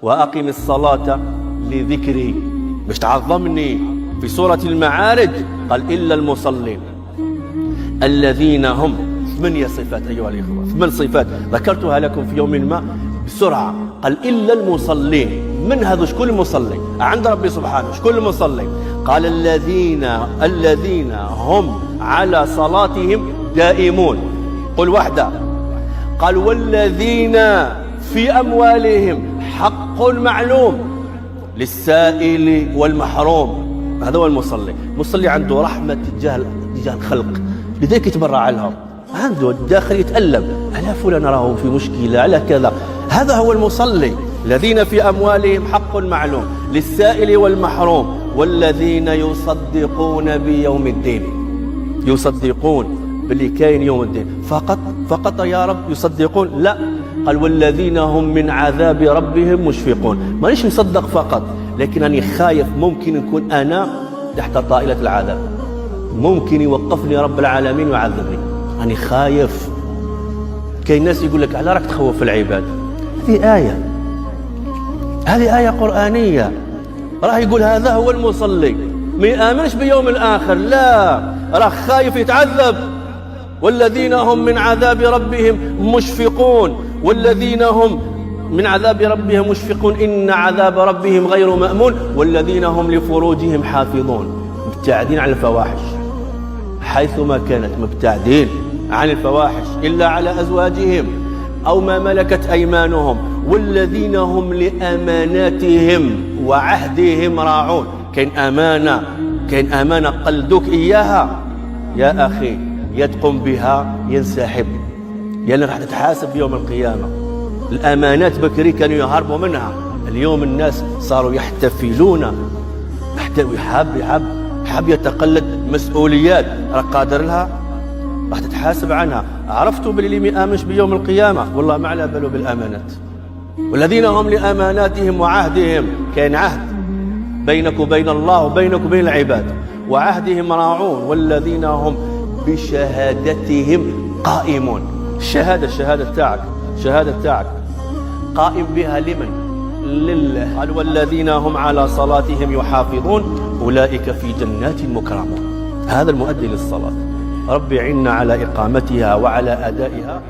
وأقم الصلاة لذكري، مش تعظمني. في سورة المعارج قال إلا المصلين الذين هم 8 صفات أيها الإخوة، 8 صفات ذكرتها لكم في يوم ما بسرعة. قال إلا المصلين، من هذا شكون المصلي عند ربي سبحانه؟ شكون المصلي؟ قال الذين هم على صلاتهم دائمون. قل وحده. قال والذين في أموالهم حق معلوم للسائل والمحروم. هذا هو المصلي. المصلي عنده رحمة تجاه الخلق، لذلك يتبرع لهم، عنده الداخل يتألم على فلان راه في مشكلة على كذا. هذا هو المصلي. الذين في أموالهم حق معلوم للسائل والمحروم والذين يصدقون بيوم الدين. يصدقون باللي كاين يوم الدين فقط يا رب يصدقون؟ لا، قال والذين هم من عذاب ربهم مشفقون. مانيش مصدق فقط، لكن أنا خايف ممكن نكون أنا تحت طائلة العذاب، ممكن يوقفني رب العالمين ويعذبني، أنا خايف. كاين ناس يقول لك على راك تخوف العباد. هذه آية قرآنية، راح يقول هذا هو المصلي ما يآمنش بيوم الآخر، لا، راح خايف يتعذب. والذين هم من عذاب ربهم مشفقون، والذين هم من عذاب ربهم مشفقون إن عذاب ربهم غير مأمون، والذين هم لفروجهم حافظون، مبتعدين عن الفواحش حيثما كانت، مبتعدين عن الفواحش إلا على أزواجهم أو ما ملكت أيمانهم، والذين هم لأماناتهم وعهدهم راعون. كاين أمانة قلدوك إياها يا أخي، يتقم بها ينسحب، لأن راح تتحاسب يوم القيامة. الأمانات بكري كانوا يهربوا منها، اليوم الناس صاروا يحتفلون، حاب يتقلد مسؤوليات راح قادر لها، راح تتحاسب عنها. عرفتوا باللي ما يآمنش بيوم القيامة والله ما على باله بالأمانات. والذين هم لأماناتهم وعهدهم، كان عهد بينك وبين الله وبينك وبين العباد، وعهدهم راعون، والذين هم بشهادتهم قائمون. الشهادة تاعك قائم بها لمن؟ لله. قال والذين هم على صلاتهم يحافظون أولئك في جنات مكرمون. هذا المؤدي للصلاة، ربي عنا على إقامتها وعلى أدائها.